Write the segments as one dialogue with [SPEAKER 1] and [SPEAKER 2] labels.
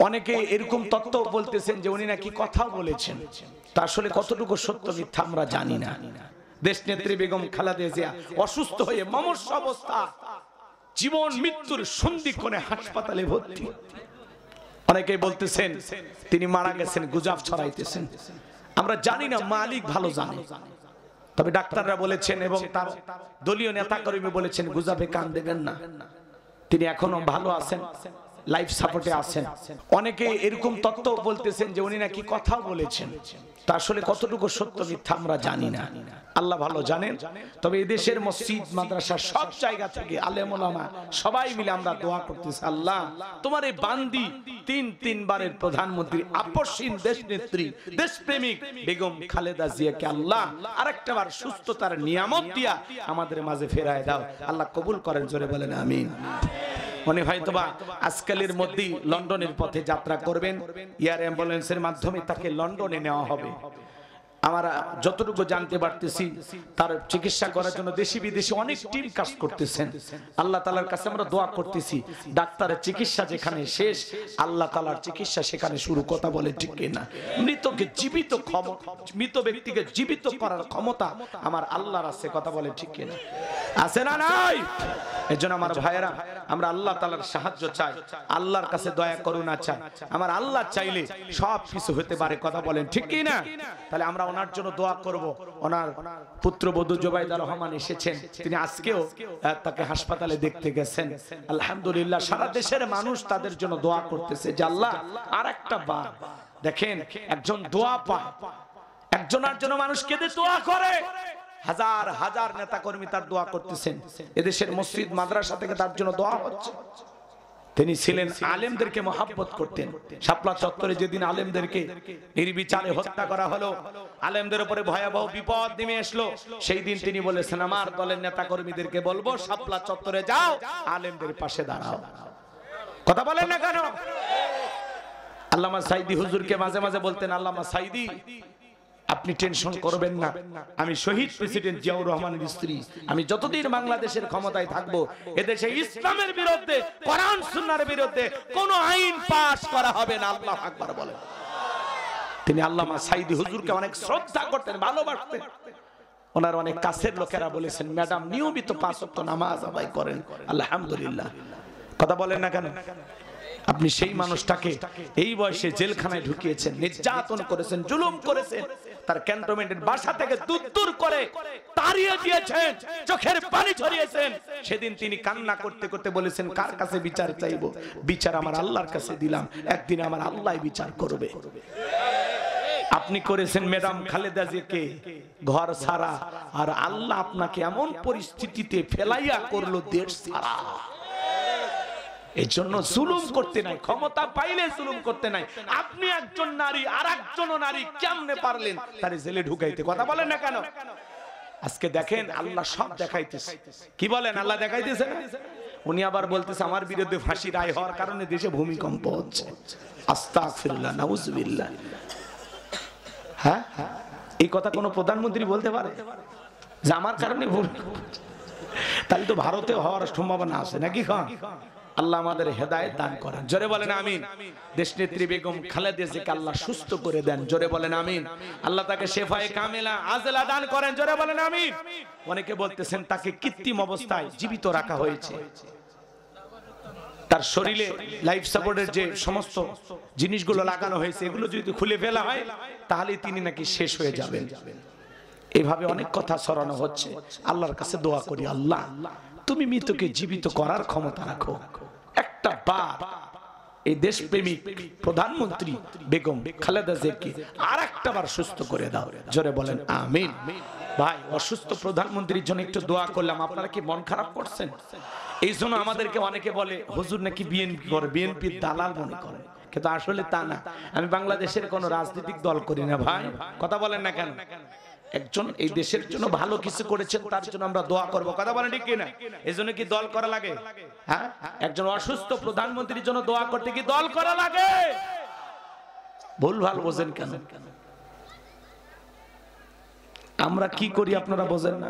[SPEAKER 1] অনেকে এরকম তত্ত্ব বলতেছেন যে উনি নাকি কথা বলেছেন, তা আসলে কতটুকু সত্য মিথ্যা আমরা জানি না। দেশ নেত্রী বেগম খালেদা জিয়া অসুস্থ হয়ে মমস্য অবস্থা, জীবন মৃত্যুর সন্ধিক্ষণে হাসপাতালে ভর্তি। অনেকেই বলতেছেন তিনি মারা গেছেন, গুজব ছড়াইতেছেন। আমরা জানি না, মালিক ভালো জানে। তবে ডাক্তাররা বলেছেন এবং তার দলীয় নেতাকর্মী বলেছেন গুজবে কান দেবেন না, তিনি এখনো ভালো আছেন, লাইফ সাপোর্টে আছেন। অনেকে এরকম তত্ত্ব বলতেছেন যে উনি নাকি কথা বলেছেন, তা আসলে কতটুকু সত্য মিথ্যা আমরা জানি না, আল্লাহ ভালো জানেন। তবে এদেশের মসজিদ মাদ্রাসা সব জায়গা থেকে আলেম ওলামা সবাই মিলে আমরা দোয়া করতেছি, আল্লাহ তোমার এই বান্দি তিনবারের প্রধানমন্ত্রী, আপসহীন দেশ নেত্রী, দেশপ্রেমিক বেগম খালেদা জিয়াকে আল্লাহ আরেকটা বার সুস্থতার নিয়ামত দিয়া আমাদের মাঝে ফেরায় দাও, আল্লাহ কবুল করেন, জোরে বলেন আমিন। উনি হয়তোবা আজকালের মধ্যেই লন্ডনের পথে যাত্রা করবেন, এয়ার অ্যাম্বুলেন্সের মাধ্যমে তাকে লন্ডনে নেওয়া হবে। আমরা যতটুকু জানতে পারতেছি তার চিকিৎসা করার জন্য দেশি বিদেশি অনেক টিম কাজ করতেছেন। আল্লাহ তাআলার কাছে আমরা দোয়া করতেছি, ডাক্তারের চিকিৎসা যেখানে শেষ, আল্লাহ তাআলার চিকিৎসা সেখানে শুরু। কথা বলে ঠিক কিনা? মৃতকে জীবিত মৃত ব্যক্তিকে জীবিত করার ক্ষমতা আমার আল্লাহর আছে। কথা বলে ঠিক কিনা? আছে না নাই? এজন্য আমার ভাইয়েরা, আমরা আল্লাহ তাআলার সাহায্য চাই, আল্লাহর কাছে দয়া করুণা চাই। আমার আল্লাহ চাইলে সব কিছু হতে পারে। কথা বলেন ঠিক কি না? তাহলে আমরা ওনার জন্য দোয়া করব। ওনার পুত্রবধূ জুবাইদা রহমান এসেছেন, তিনি আজকেও তাকে হাসপাতালে দেখতে গেছেন। আলহামদুলিল্লাহ, সারা দেশের মানুষ তাদের জন্য দোয়া করতেছে যে আল্লাহ আরেকটা বার। দেখেন, একজন দোয়া পায়, একজনের জন্য মানুষ কেঁদে দোয়া করে, হাজার হাজার নেতা কর্মী তার দোয়া করতেছেন। এদেশের মসজিদ মাদ্রাসা থেকে তার জন্য দোয়া হচ্ছে। তিনি ছিলেন আলেমদেরকে মহব্বত করতেন। শাপলা চত্বরে যেদিন আলেমদেরকে নির্বিচারে হত্যা করা হলো, আলেমদের উপরে ভয়াবহ বিপদ নেমে আসলো, সেই দিন তিনি বলেছেন আমার দলের নেতা কর্মীদেরকে বলবো শাপলা চত্বরে যাও, আলেমদের পাশে দাঁড়াও। কথা বলেন না কেন? আল্লামা সাইদি হুজুরকে মাঝে মাঝে বলতেন, আল্লামা সাইদি আপনি টেনশন করবেন না, আমি শহীদ প্রেসিডেন্ট জিয়াউর রহমানের স্ত্রী, আমি যতদিন বাংলাদেশের ক্ষমতায় থাকব এদেশে ইসলামের বিরুদ্ধে, কোরআন সুন্নাহর বিরুদ্ধে কোনো আইন পাস করা হবে না। আল্লাহু আকবার বলেন। তিনি আল্লামা সাইদি হুজুরকে অনেক শ্রদ্ধা করতেন, ভালোবাসতেন। ওনার অনেক কাছের লোকেরা বলেছেন ম্যাডাম নিয়মিত 5 ওয়াক্ত নামাজ আদায় করেন। আলহামদুলিল্লাহ। কথা বলেন না কেন? আপনি সেই মানুষটাকে এই বয়সে জেলখানায় ঢুকিয়েছেন, নির্যাতন করেছেন, জুলুম করেছেন, তার ক্যান্টনমেন্টের বাসা থেকে দূর করে তাড়িয়ে দিয়েছেন, চোখের পানি ঝরিয়েছেন। সেদিন তিনি কান্না করতে করতে বলেছেন কার কাছে বিচার চাইবো? বিচার আমার আল্লাহর কাছে দিলাম, একদিন আমার আল্লাহ বিচার করবে। আপনি করেছেন ম্যাডাম খালেদা জিয়াকে ঘর ছাড়া, আর আল্লাহ আপনাকে এমন পরিস্থিতিতে ফেলাইয়া করলো দেশ ছাড়া। এই জন্য জুলুম করতে নাই, ক্ষমতা পাইলে জুলুম করতে নাই। আপনি একজন নারী আর একজন নারী কেমনে পারলেন তারে জেলে ঢুকাইতে? কথা বলেন না কেন? আজকে দেখেন আল্লাহ সব দেখাইতেছে। কি বলেন? আল্লাহ দেখাইতেছে না? উনি আবার বলতেছে আমার বিরুদ্ধে ফাঁসি রায় হওয়ার কারণে দেশে ভূমিকম্প হচ্ছে। আস্তাগফিরুল্লাহ, নাউজুবিল্লাহ। হ্যাঁ, এই কথা কোন প্রধানমন্ত্রী বলতে পারে যে আমার কারণে ভূমিকম্প? তাহলে তো ভারতে হওয়ার সম্ভাবনা আছে নাকি? খান আল্লাহ আমাদের হেদায়েত দান করেন, জোরে বলেন আমিন। দেশনেত্রী বেগম খালেদা জিয়াকে আল্লাহ সুস্থ করে দেন, জোরে বলেন আমিন। আল্লাহ তাকে শেফায়ে কামেলা আজলা দান করেন, জোরে বলেন আমিন। অনেকে বলতেছেন তাকে কৃত্রিম অবস্থায় জীবিত রাখা হয়েছে, তার শরীরে লাইফ সাপোর্টের যে সমস্ত জিনিসগুলো লাগানো হয়েছে এগুলো যদি খুলে ফেলা হয় তাহলে তিনি নাকি শেষ হয়ে যাবেন। এইভাবে অনেক কথা ছড়ানো হচ্ছে। আল্লাহর কাছে দোয়া করি, আল্লাহ তুমি মৃতকে জীবিত করার ক্ষমতা রাখো, একটা বার এই দেশপ্রেমিক প্রধানমন্ত্রী বেগম খালেদা জিয়াকে আরেকটা বার সুস্থ করে দাও, জোরে বলেন আমিন। ভাই, অসুস্থ প্রধানমন্ত্রীর জন্য একটু দোয়া করলাম, আপনারা কি মন খারাপ করছেন? এই জন্য আমাদেরকে অনেকে বলে হুজুর নাকি বিএনপি করে, বিএনপির দালাল মনে করে, কিন্তু আসলে তা না। আমি বাংলাদেশের কোন রাজনৈতিক দল করি না ভাই। কথা বলেন না কেন? একজন এই দেশের জন্য ভালো কিছু করেছেন, তার জন্য আমরা দোয়া করব। কথা বলেন ঠিক কিনা? এই জন্য কি দল করা লাগে? হ্যাঁ, একজন অসুস্থ প্রধানমন্ত্রীর জন্য দোয়া করতে কি দল করা লাগে? ভুল ভাল বোঝেন কেন? আমরা কি করি আপনারা বোঝেন না?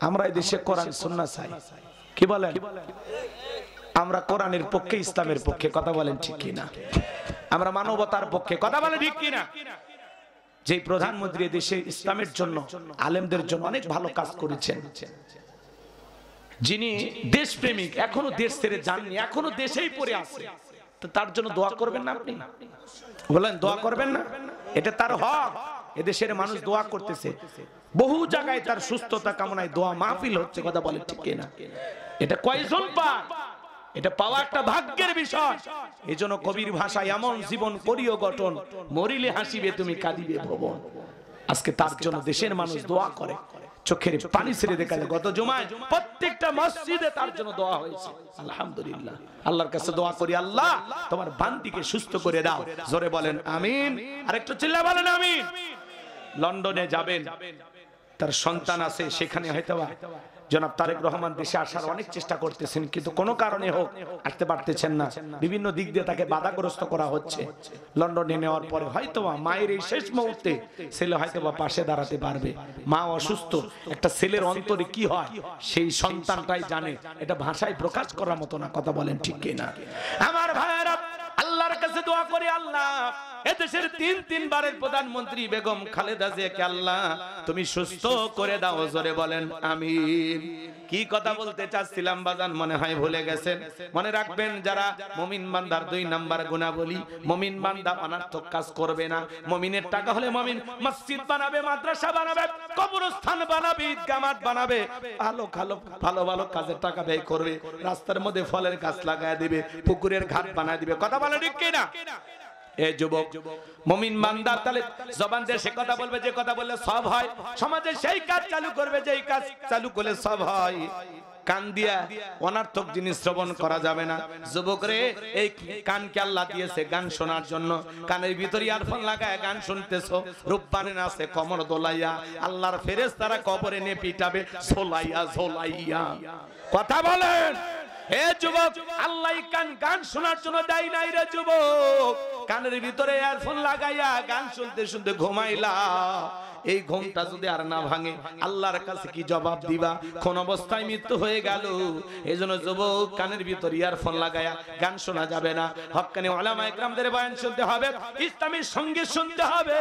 [SPEAKER 1] আমরা এই দেশে কোরআন সুন্নাহ চাই। কি বলেন? আমরা কোরআনের পক্ষে, ইসলামের পক্ষে। কথা বলেন ঠিক কিনা? আমরা মানবতার পক্ষে কথা বলে ঠিক কিনা? যে প্রধানমন্ত্রী দেশে ইসলামের জন্য আলেমদের জন্য অনেক ভালো কাজ করেছেন, যিনি দেশপ্রেমিক, এখনো দেশ ছেড়ে যাননি, এখনো দেশেই পড়ে আছে, তো তার জন্য দোয়া করবেন না আপনি? বলেন দোয়া করবেন না? এটা তার হক। এদেশের মানুষ দোয়া করতেছে, বহু জায়গায় তার সুস্থতা কামনায় দোয়া মাহফিল হচ্ছে, কথা বলে ঠিক কিনা? এটা কয়জন পায়? এটা পাওয়া একটা ভাগ্যের বিষয়। এই জন্য কবির ভাষায় এমন জীবন করিও গঠন, মরিলে হাসিবে তুমি কাঁদিবে ভুবন। আজকে তার জন্য দেশের মানুষ দোয়া করে, চোখের পানি ছেড়ে দেখালে। গত জুমায় প্রত্যেকটা মসজিদে তার জন্য দোয়া হয়েছে। আলহামদুলিল্লাহ, আল্লাহর কাছে দোয়া করি, আল্লাহ তোমার বান্দিকে সুস্থ করে দাও। জোরে বলেন আমিন, আর একটু চিল্লা বলেন আমিন। লন্ডনে যাবেন, তার সন্তান আছে সেখানে, হয়তো জনাব তারেক রহমান দেশে আসার অনেক চেষ্টা করতেছেন, কিন্তু কোনো কারণে হোক আসতে পারতেছেন না। বিভিন্ন দিক দিয়ে তাকে বাধাগ্রস্ত করা হচ্ছে। লন্ডনে নেওয়ার পরে হয়তো মায়ের এই শেষ মুহূর্তে ছেলে হয়তো পাশে দাঁড়াতে পারবে। মা অসুস্থ, একটা ছেলের অন্তরে কি হয় সেই সন্তানটাই জানে, এটা ভাষায় প্রকাশ করার মতো না, কথা বলেন ঠিক কিনা? আমার ভাইয়েরা, আল্লাহর কাছে দোয়া করি, আল্লাহ এদেশের তিনবারের প্রধানমন্ত্রী বেগম খালেদা জিয়াকে আল্লাহ তুমি সুস্থ করে দাও। জোরে বলেন আমিন। কি কথা বলতে চাচ্ছিলাম বাজান মনে হয় ভুলে গেছেন। মনে রাখবেন, যারা মুমিন বান্দার 2 নাম্বার গুণাবলী, মুমিন বান্দা অনার্থক কাজ করবে না। মুমিনের টাকা হলে মুমিন মসজিদ বানাবে, মাদ্রাসা বানাবে, কবরস্থান বানাবে, ঈদগাহ মাঠ বানাবে, ভালো ভালো কাজের টাকা ব্যয় করবে, রাস্তার মধ্যে ফলের গাছ লাগায় দিবে, পুকুরের ঘাট বানায় দিবে, কথা বলে ঠিক কিনা? এই যুবক মুমিন বান্দা তাহলে জবান দিয়ে সে কথা বলবে যে কথা বললে সব হয়, সমাজে সেই কাজ চালু করবে যেই কাজ চালু করলে সব হয়। কান দিয়া অনার্থক জিনিস শ্রবণ করা যাবে না। যুবক রে, এই কানকে আল্লাহ দিয়েছে গান শোনার জন্য, কানের ভিতরে ইয়ারফোন লাগায় গান শুনতেছো, রূপবানে আছে কমর দোলাইয়া, আল্লাহর ফেরেশতারা কবরে নিয়ে পিটাবে ঝোলাইয়া ঝোলাইয়া, কথা বলেন। এ যুবক, আল্লাহ গান শোনার জন্য দেয় নাই রে যুবক। কানের ভিতরে ইয়ারফোন লাগাইয়া গান শুনতে শুনতে ঘুমাইলা, এই ঘুমটা যদি আর না ভাঙে আল্লাহর কাছে কি জবাব দিবা? কোন অবস্থায় মৃত্যু হয়ে গেল। এইজন্য যুবক, কানের ভিতর ইয়ারফোন লাগায়া গান শোনা যাবে না। হক্কানি উলামা ইকরামদের বয়ান শুনতে হবে, ইসলামী সঙ্গীত শুনতে হবে,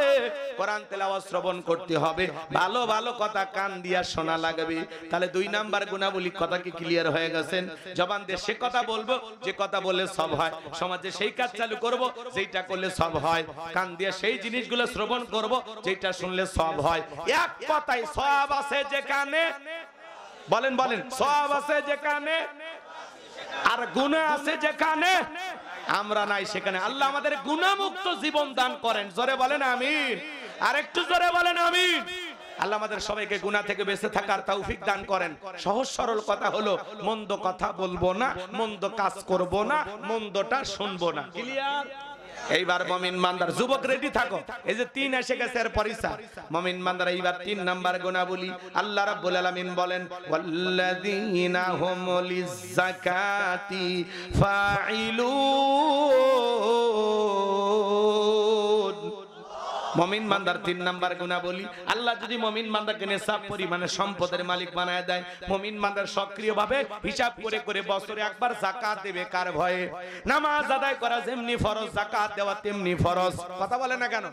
[SPEAKER 1] কোরআন তেলাওয়াত শ্রবণ করতে হবে, ভালো ভালো কথা কান দিয়া শোনা লাগবে। তাহলে 2 নাম্বার গুণাবলী কথা কি ক্লিয়ার হয়ে গেছেন? জবান দিয়ে সে কথা বলবো যে কথা বললে সব হয়, সমাজে সেই কাজ চালু করব যেটা করলে সব হয়, কান দিয়ে সেই জিনিসগুলো শ্রবণ করব যেটা শুনলে সব হয়। এক কথায় সব আছে যেখানে, বলেন বলেন, সব আছে যেখানে আর গুনাহ আছে যেখানে আমরা নাই সেখানে। আল্লাহ আমাদের গুনাহমুক্ত জীবন দান করেন। জোরে বলেন আমিন, আর একটু জোরে বলেন আমিন। আল্লাহ আমাদের সবাইকে গুনাহ থেকে বেঁচে থাকার তৌফিক দান করেন। সহজ সরল কথা হলো, মন্দ কথা বলবো না, মন্দ কাজ করব না, মন্দটা শুনবো না। ক্লিয়ার? এইবার মুমিন বান্দার, যুবক রেডি থাকো, এই যে 3 এসে গেছে এর পরিচয়। মুমিন বান্দার এইবার 3 নাম্বার গুণাবলী আল্লাহ রাব্বুল আলামিন বলেন, ওয়াল্লাযীনা হুম লিয-যাকাতি ফাঈলুন। মুমিন বান্দার 3 নাম্বার গুণাবলী, আল্লাহ যদি মুমিন বান্দাকে নেশাব পরিমাণে সম্পদের মালিক বানায় দেয়, মুমিন বান্দার সক্রিয়ভাবে হিসাব করে করে বছরে একবার যাকাত দেবে। কার ভয়ে? নামাজ আদায় করা যেমনি ফরজ, যাকাত দেওয়া তেমনি ফরজ। কথা বলে না কেন?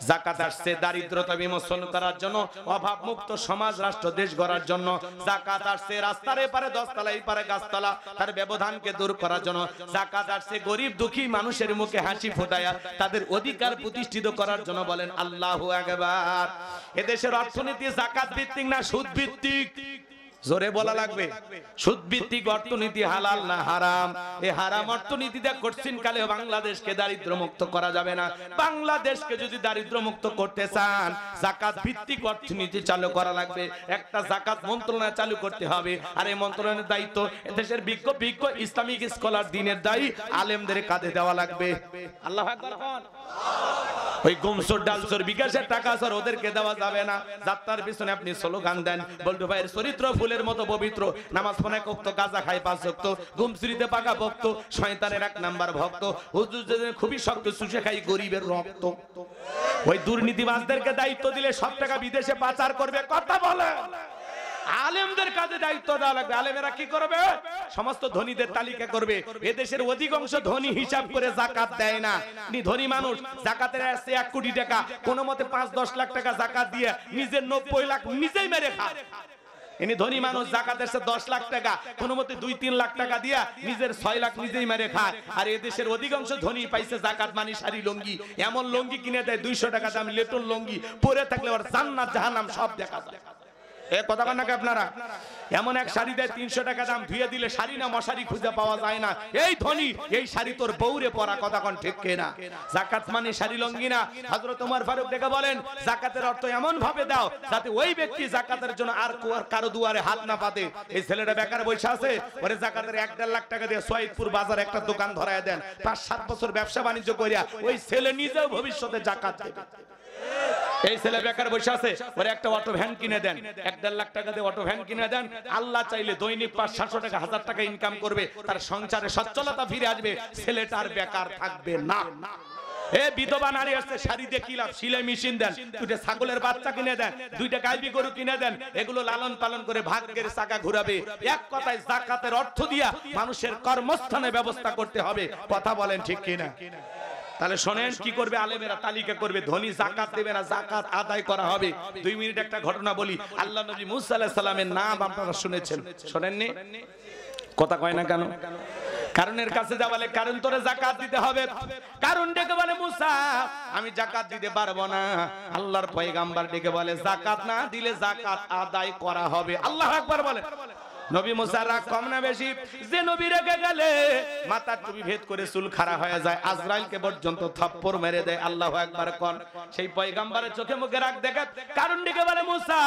[SPEAKER 1] যাকাত আসছে দারিদ্রতা বিমোচন করার জন্য, অভাব মুক্ত সমাজ রাষ্ট্র দেশ গড়ার জন্য। যাকাত আসছে রাস্তার এপারে 10 তলা এপারে গাছতলা তার ব্যবধানকে দূর করার জন্য। যাকাত আসছে গরিব দুঃখী মানুষের মুখে হাসি ফোটায়া তাদের অধিকার প্রতিষ্ঠিত করার জন্য। বলেন আল্লাহু আকবার। এদেশের অর্থনীতি যাকাত ভিত্তিক না সুদ ভিত্তিক? জোরে বলা লাগবে। সুদ ভিত্তিক অর্থনীতি হালাল না হারাম? এই হারাম অর্থনীতিতে কঠিন কালে বাংলাদেশকে দারিদ্র মুক্ত করা যাবে না। বাংলাদেশকে যদি দারিদ্র মুক্ত করতে চান, যাকাত ভিত্তিক অর্থনীতি চালু করা লাগবে। একটা যাকাত মন্ত্রণালয় চালু করতে হবে, আর এই মন্ত্রণালয়ের দায়িত্ব দেশের বিজ্ঞ ইসলামিক স্কলার দ্বীনের দায়ী আলেমদের কাঁধে দেওয়া লাগবে। আল্লাহু আকবার। ওই গুমসুর ডালসুর বিকাশের টাকা স্যার ওদেরকে দেওয়া যাবে না। যাত্রার পিছনে আপনি স্লোগান দেন, বল্টু ভাইয়ের চরিত্র ফুলের মতো পবিত্র, নামাজ পড়ে ভক্ত, গাঁজা খায় 5 ওয়াক্ত, গুমসুরিতে পাকা ভক্ত, শয়তানের 1 নাম্বার ভক্ত, হুজুর খুবই শক্ত, চুষে খাই গরিবের রক্ত। ওই দুর্নীতিবাজদেরকে দায়িত্ব দিলে সব টাকা বিদেশে পাচার করবে। কথা বলে আলেমদের কাছে দায়িত্ব দেওয়া লাগবে। আলেমেরা কি করবে? সমস্ত ধনীদের তালিকা করবে। এদেশের অধিকাংশ ধনী হিসাব করে যাকাত দেয় না। ধনী মানুষ যাকাতের আসছে 1 কোটি টাকা, কোনো মতে 5-10 লাখ টাকা যাকাত দিয়ে নিজের 90 লাখ নিজেই মেরে খায়। ইনি ধনী মানুষ, যাকাতের সে 10 লাখ টাকা, কোনো মতে 2-3 লাখ টাকা দিয়া নিজের 6 লাখ নিজেই মেরে খায়। আর এদেশের অধিকাংশ ধনী পাইছে যাকাত মানে শাড়ি লুঙ্গি, এমন লুঙ্গি কিনে দেয় 200 টাকা দাম লেটন লুঙ্গি, পরে থাকলে ওর জান্নাত জাহান্নাম সব দেখা যায়। এ কথা কন নাকি আপনারা? এমন এক শাড়ি দেয় 300 টাকা দাম, ধুয়ে দিলে শাড়ি না মশারি খুঁজে পাওয়া যায় না। এই ধনী, এই শাড়ি তোর বউরে পরা, কথা কন ঠিক কিনা? যাকাত মানে শাড়ি লুঙ্গি না। হযরত ওমর ফারুক ডেকে বলেন, যাকাতের অর্থ এমন ভাবে দাও যাতে ওই ব্যক্তি যাকাতের জন্য আর কারো দুয়ারে হাত না পাতে। এই ছেলেটা বেকার বসে আছে, ওরে যাকাতের 1-1.5 লাখ টাকা দিয়ে সৈয়দপুর বাজারে একটা দোকান ধরায় দেন, 5-7 বছর ব্যবসা বাণিজ্য করিয়া ওই ছেলে নিজেও ভবিষ্যতে যাকাত দেবে। এই ছেলে বেকার বসে আছে, ওরে একটা অটো ভ্যান কিনে দেন, 1-1.5 লাখ টাকা দিয়ে অটো ভ্যান কিনে দেন। আল্লাহ চাইলে দৈনিক 500-700 টাকা, 1000 টাকা ইনকাম করবে, তার সংসারে সচ্ছলতা ফিরে আসবে, ছেলেটার বেকার থাকবে না। এ বিধবা নারী আসছে, শাড়ি দিয়ে কি লাভ? সিলাই মেশিন দেন, 2টা ছাগলের বাচ্চা কিনে দেন, 2টা গাইবি গরু কিনে দেন, এগুলো লালন পালন করে ভাগ্যের চাকা ঘুরাবে। এক কথায় যাকাতের অর্থ দিয়া মানুষের কর্মস্থানের ব্যবস্থা করতে হবে। কথা বলেন ঠিক কিনা? তাহলে শোনেন কি করবে আলেমেরা? তালিকা করবে, ধনী যাকাত দেবে না, যাকাত আদায় করা হবে। 2 মিনিট একটা ঘটনা বলি। আল্লাহ নবী মুসা আলাইহিস সালামের নাম আপনারা শুনেছেন, শোনেননি? কথা কয় না কেন? কারণের কাছে যা বলে, কারণ তোরে যাকাত দিতে হবে। কারণ ডেকে বলে, মুসা আমি যাকাত দিতে পারবো না। আল্লাহর পয়গাম্বর ডেকে বলে, যাকাত না দিলে যাকাত আদায় করা হবে। আল্লাহু আকবার বলে। নবী মুসা রাগ কম না বেশি? যে নবী রেগে গেলে মাথার টুপি ভেদ করে চুল খাড়া হয়ে যায়, আজরাইলকে পর্যন্ত থাপ্পড় মেরে দেয়। আল্লাহু আকবার কোন? সেই পয়গম্বরের চোখে মুখে রাগ দেখে কারণ ডেকে বলে, মুসা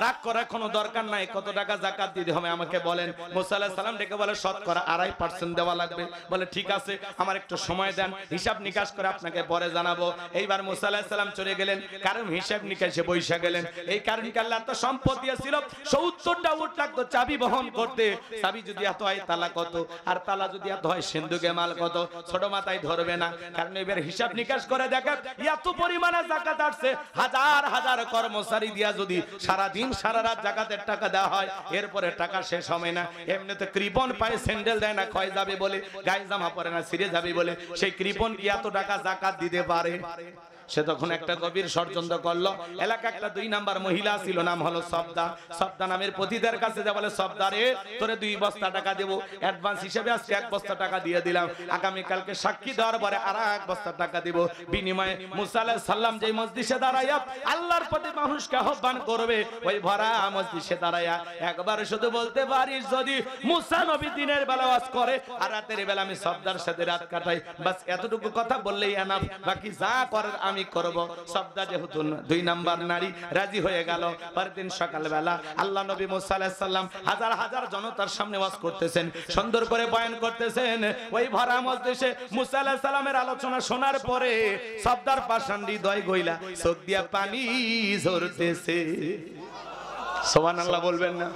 [SPEAKER 1] রাগ করার কোনো দরকার নাই, কত টাকা যাকাত দিতে হবে আমাকে বলেন। মুসা আলাইহিস সালাম ডেকে বলে, শতকরা 2.5% দেওয়া লাগবে। বলে ঠিক আছে, আমার একটু সময় দেন, হিসাব নিকাশ করে আপনাকে পরে জানাবো। এইবার মুসা আলাইহিস সালাম চলে গেলেন, কারণ হিসাব নিকাশে বৈশা গেলেন। এই কারণকে আল্লাহ তো সম্পদ দিয়েছিল, 70টা উট লাগতো চাবি বহন করতে। চাবি যদি এত হয় তালা কত, আর তালা যদি এত হয় সিন্ধুকে মাল কত, ছোট মাথায় ধরবে না। কারণ এবার হিসাব নিকাশ করে দেখেন এত পরিমাণে যাকাত আসছে, হাজার হাজার কর্মচারী দিয়া যদি সারা দিন সারা রাত যাকাতের টাকা দেওয়া হয়, এরপরে টাকা শেষ হবে না। এমনিতে কৃপণ পায়ে স্যান্ডেল দেয় না, ক্ষয় যাবে বলে, গায়ে জামা পরে না ছিঁড়ে যাবে বলে, সেই কৃপণ কি এত টাকা যাকাত দিতে পারে? সে তখন একটা গভীর ষড়যন্ত্র করলো। এলাকা একটা 2 নাম্বার মহিলা ছিল, নাম হলো সবদা। সবদা নামের পতিদের কাছে যা বলে, সবদারে তোরে 2 বস্তা টাকা দেবো, অ্যাডভান্স হিসেবে আজকে 1 বস্তা টাকা দিয়ে দিলাম, আগামী কালকে সাক্ষী দেওয়ার পরে আর 1 বস্তা টাকা দিব। বিনিময়ে মুসা আলাইহিস সালাম যেই মসজিদে দাঁড়ায়া আল্লাহর পথে মানুষকে আহ্বান করবে, ওই ভরা মসজিদে দাঁড়ায়া একবার শুধু বলতে পারিস, যদি মুসা নবী দিনের বেলা ওয়াজ করে আর রাতের বেলা আমি সবদার সাথে রাত কাটাই, বাস এতটুকু কথা বললেই এনাফ, বাকি যা করার আমি করব। সবদা যেহেতু 2 নাম্বার নারী, রাজি হয়ে গেল। পরের দিন সকালবেলা আল্লাহ নবী মুসা আলাইহিস সালাম হাজার হাজার জনতার সামনে ওয়াজ করতেছেন, সুন্দর করে বয়ান করতেছেন। ওই ভরা মজলিসে মুসা আলাইহিস সালামের আলোচনা শোনার পরে সবদার পাষাণ হৃদয় গইলা চোখ দিয়া পানি ঝরতেছে। সুবহানাল্লাহ বলবেন না?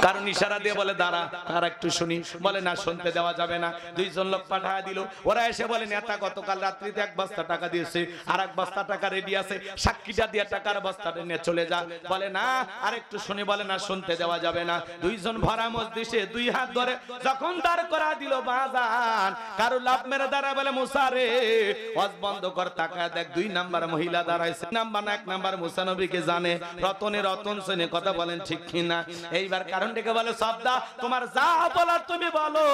[SPEAKER 1] কারণ ইশারা দিয়ে বলে, দাঁড়া আর একটু শুনি। বলে না, শুনতে দেওয়া যাবে না। 2 জন লোক পাঠায় দিল, ওরা এসে বলে, নেতা গতকাল রাত্রিতে 1 বস্তা টাকা দিয়েছে, আর 1 বস্তা টাকা রেডি আছে, সাক্ষীটা দিয়ে টাকার বস্তাটা নিয়ে চলে যা। বলে না, আর একটু শুনি। বলে না, শুনতে দেওয়া যাবে না। 2 জন ভরা মজলিসে 2 হাত ধরে যখন দাঁড় করা দিল বাজান, কারো লাভ মেরে দাঁড়ায় বলে, মুসা রে ওয়াজ বন্ধ কর, টাকা দেখ। 2 নাম্বার মহিলা দাঁড়াইছে, নাম্বার না 1 নাম্বার মুসা নবীকে জানে, রতনে রতন শুনে, কথা বলেন ঠিক কিনা? এইবার কারণ ডেকে বলে, সবদা তোমার যা বলার তুমি বলো,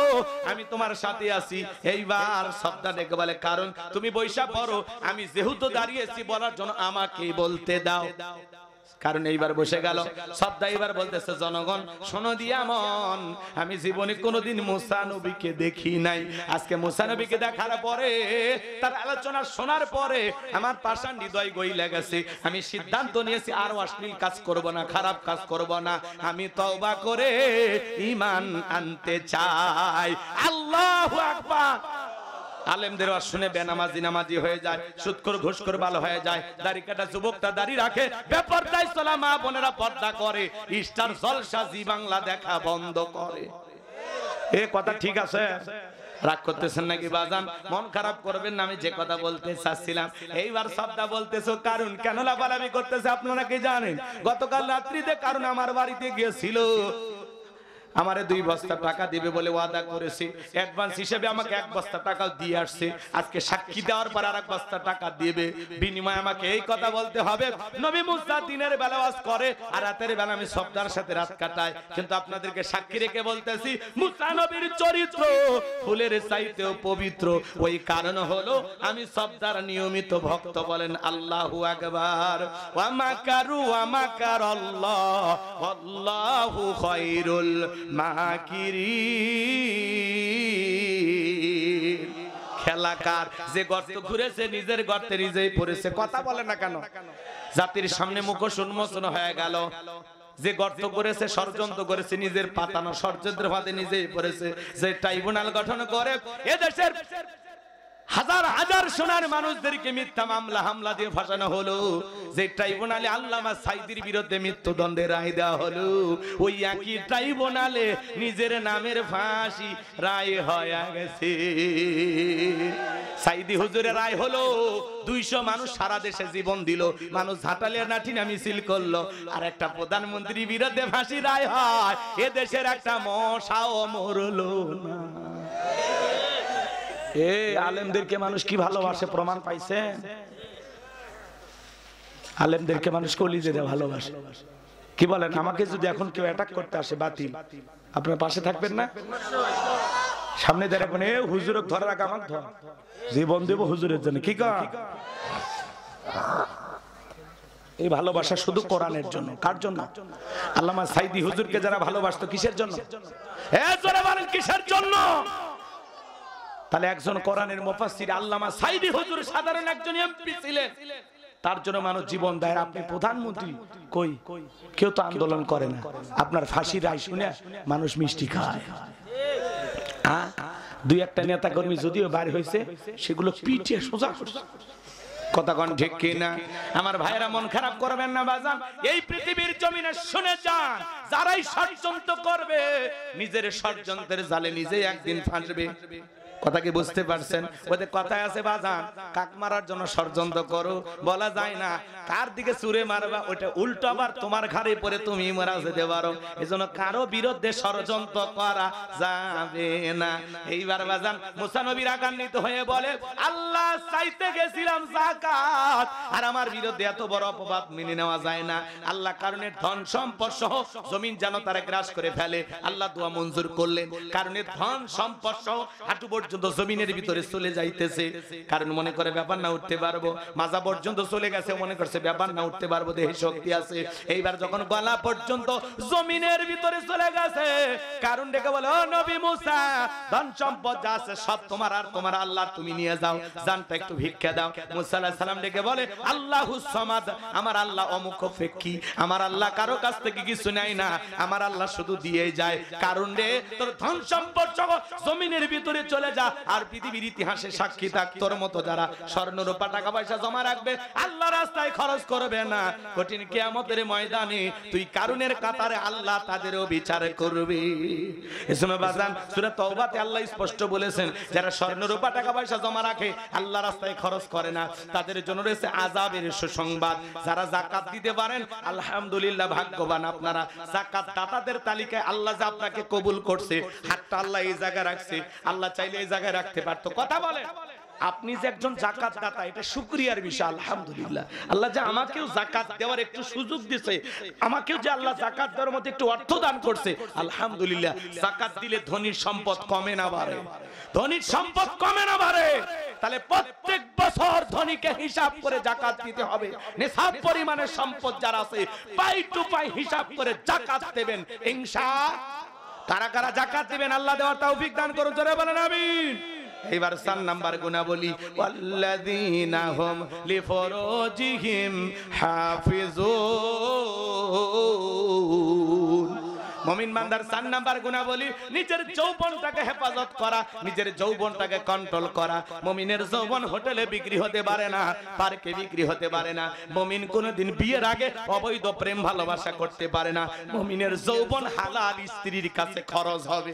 [SPEAKER 1] আমি তোমার সাথে আছি। এইবার সবদা ডেকে বলে, কারণ তুমি বৈশা পড়ো, আমি যেহেতু দাঁড়িয়েছি বলার জন্য আমাকে বলতে দাও। কারণ এইবার বসে গেল। সবদা এবার বলতেছে, জনগণ শোনো দিয়া মন, আমি জীবনে কোনোদিন মুসা নবীকে দেখি নাই। আজকে মুসা নবীকে দেখার পরে, তার আলোচনা শোনার পরে আমার পাষাণ হৃদয় গইলা গেছে। আমি সিদ্ধান্ত নিয়েছি আর অশ্লীল কাজ করব না, খারাপ কাজ করব না। আমি তওবা করে ঈমান আনতে চাই। আল্লাহু আকবার। আলেমদের ওয়াজ শুনে বেনামাজি নামাজি হয়ে যায়, সুদখোর ঘুষখোর ভালো হয়ে যায়, দাড়ি কাটা যুবকটা দাড়ি রাখে, বেপরদায় চলা মা বোনেরা পর্দা করে, স্টার জলসা জি বাংলা দেখা বন্ধ করে। এ কথা ঠিক আছে? রাগ করতেছেন নাকি বাজান? মন খারাপ করবেন না, আমি যে কথা বলতে চাচ্ছিলাম এইবার সবটা বলতেছো। কারণ কেন লাফালাফি করতেছে আপনারা কি জানেন? গতকাল রাত্রিতে কারণ আমার বাড়িতে গিয়েছিল, আমারে 2 বস্তা টাকা দিবে বলে ওয়াদা করেছে, অ্যাডভান্স হিসেবে আমাকে 1 বস্তা টাকা দিয়ে আসছে। আজকে সাক্ষী দেওয়ার পর আরেক বস্তা টাকা দিবে, বিনিময়ে আমাকে এই কথা বলতে হবে নবী মুসা দিনের বেলা ওয়াজ করে আর রাতের বেলা আমি সবদার সাথে রাত কাটাই। কিন্তু আপনাদেরকে সাক্ষী রেখে বলতেছি মুসা নবীর চরিত্র ফুলের চাইতেও পবিত্র। ওই কারণ হলো আমি সবদার নিয়মিত ভক্ত। বলেন আল্লাহু আকবার। ওয়া মাকারু ওয়া মাকারাল্লাহ আল্লাহু খায়রুল মাকিরিন। খেলাকার যে গর্ত ঘুরেছে নিজের গর্তে নিজেই পড়েছে। কথা বলে না কেন? জাতির সামনে মুখোশ উন্মোচন হয়ে গেল। যে গর্ত করেছে, ষড়যন্ত্র করেছে, নিজের পাতানো ষড়যন্ত্রের ফাঁদে নিজেই পড়েছে। যে ট্রাইব্যুনাল গঠন করে এদেশের হাজার হাজার সোনার মানুষদেরকে মিথ্যা মামলা হামলা দিয়ে ফাঁসানো হলো, যে ট্রাইব্যুনালে আল্লামা সাইদির বিরুদ্ধে মৃত্যুদণ্ডের রায় দেওয়া হলো, ওই একই ট্রাইব্যুনালে নিজের নামের ফাঁসি রায় হয়ে গেছে। সাইদি হুজুরের রায় হলো 200 মানুষ সারা দেশে জীবন দিল, মানুষ ঝাঁটালিয়া নাঠিনা মিছিল করলো, আর একটা প্রধানমন্ত্রীর বিরুদ্ধে ফাঁসি রায় হয়, এ দেশের একটা মশাও মরলো না। এই আলেমদেরকে মানুষ কি ভালোবাসে প্রমাণ পাইছেন? আলেমদেরকে মানুষ কলিজা দিয়ে ভালোবাসে। কি বলেন? আমাকে যদি এখন কেউ অ্যাটাক করতে আসে বাতিল, আপনার পাশে থাকবেন না? সামনে দাঁড়াবেন, এ হুজুরক ধরে রাখ, আমাকে ধর, জীবন দেব হুজুরের জন্য। কি কর? এই ভালোবাসা শুধু কোরআনের জন্য। কার জন্য? আল্লামা সাইদি হুজুরকে যারা ভালোবাসতো কিসের জন্য? এ জোরে বলেন কিসের জন্য? তাহলে একজন কোরআনের মুফাসসির আল্লামা সাইদি হুজুর সাধারণ একজন এমপি ছিলেন, তার জন্য মানুষ জীবন দেয়। আপনি প্রধানমন্ত্রী, কই কেউ তো আন্দোলন করে না। আপনার ফাঁসির রায় শুনে মানুষ মিষ্টি খায়। হ্যাঁ, 2-1টা নেতা কর্মী যদিও বাইরে হয়েছে, সেগুলো পিটিয়ে সোজা করছে। কথা কোন ঠিক কিনা? আমার ভাইরা মন খারাপ করবেন না বাজান। এই পৃথিবীর জমিনে শুনে যান, যারাই ষড়যন্ত্র করবে নিজের ষড়যন্ত্রের জালে নিজেই একদিন ফাঁসবে। কথা কি বুঝতে পারছেন? ওদের কথায় আছে বাজান, কাক মারার জন্য ষড়যন্ত্র করো, বলা যায় না কার দিকে ছুঁড়ে মারবা, ওটা উল্টো আবার তোমার ঘাড়ে পড়ে তুমি মারা যেতে পারো। এজন্য কারো বিরুদ্ধে ষড়যন্ত্র করা যাবে না। এইবার বাজান মুসা নবী রাগান্বিত হয়ে বলে, আল্লাহ চাইতে গেছিলাম যাকাত, আর আমার বিরুদ্ধে এত বড় অপবাদ মেনে নেওয়া যায় না। আল্লাহ কারণের ধন সম্পদ সহ জমিন যেন তারা গ্রাস করে ফেলে, আল্লাহ দোয়া মঞ্জুর করলেন। কারণের ধন সম্পদ সহ হাঁটু পর্যন্ত জমিনের ভিতরে চলে যাইতেছে। কারণ মনে করে ব্যাপার না উঠতে পারবো, মাজা পর্যন্ত চলে গেছে, মনে করছে ব্যাপার না উঠতে পারবো, দেহে শক্তি আছে। এইবার যখন গলা পর্যন্ত জমিনের ভিতরে চলে গেছে, কারণ ডেকে বলে, ও নবী মুসা, ধন সম্পদ যা আছে সব তোমার, আর তোমার আল্লাহ তুমি নিয়ে যাও, জানটা একটু ভিক্ষা দাও। মুসা আলাইহিস সালাম ডেকে বলে, আল্লাহুস সামাদ, আমার আল্লাহ অমুখাপেক্ষী, আমার আল্লাহ কারো কাছ থেকে কিছু নেয় না, আমার আল্লাহ শুধু দিয়েই যায়। কারণ রে তোর ধন সম্পদ সহ জমিনের ভিতরে চলে যা, আর পৃথিবীর ইতিহাসে সাক্ষী থাক, তোর মতো যারা স্বর্ণ রূপা টাকা পয়সা জমা রাখবে, আল্লাহ রাস্তায় খরচ করবে না, কঠিন কিয়ামতের ময়দানে তুই কারুনের কাতারে আল্লাহ তাদেরও বিচার করবে। এজন্য বাজান সূরা তাওবাতে আল্লাহ স্পষ্ট বলেছেন, যারা স্বর্ণ রূপা টাকা পয়সা জমা রাখে, আল্লাহ রাস্তায় খরচ করে না, তাদের জন্য রয়েছে আযাবের সুসংবাদ। যারা যাকাত দিতে পারেন আলহামদুলিল্লাহ, ভাগ্যবান আপনারা। যাকাত দাতাদের তালিকায় আল্লাহ যে আপনাকে কবুল করছে, হাতটা আল্লাহ এই জায়গায় রাখছে, আল্লাহ চাইলে এই জায়গায় রাখতে পারতো। কথা বলেন, আপনি যে একজন যাকাত দাতা, এটা শুকরিয়ার বিষয়। আলহামদুলিল্লাহ, আল্লাহ যে আমাকেও যাকাত দেওয়ার একটু সুযোগ দিয়েছে, আমাকেও যে আল্লাহ যাকাত দেওয়ার মতো একটু অর্থ দান করছে, আলহামদুলিল্লাহ। যাকাত দিলে ধনীর সম্পদ কমে না বাড়ে, ধনীর সম্পদ কমে না বাড়ে। তাহলে প্রত্যেক বছর ধনীকে হিসাব করে যাকাত দিতে হবে। নিসাব পরিমাণের সম্পদ যারা আছে, পাই টু পাই হিসাব করে যাকাত দেবেন ইনশাআল্লাহ। কারা কারা যাকাত দিবেন আল্লাহ দেওয়ার তৌফিক দান করুন, জোরে বলেন আমিন। এইবার 4 নাম্বার গুণাবলী, ওয়াল্লাযীনা হুম লিফুরুজিহিম হাফিজুন। মুমিন বান্দার 4 নাম্বার গুণাবলী, নিজের যৌবনটাকে হেফাজত করা, নিজের যৌবনটাকে কন্ট্রোল করা। মুমিনের যৌবন হোটেলে বিক্রি হতে পারে না, পার্কে বিক্রি হতে পারে না। মুমিন কোনোদিন বিয়ের আগে অবৈধ প্রেম ভালোবাসা করতে পারে না। মুমিনের যৌবন হালাল স্ত্রীর কাছে খরচ হবে।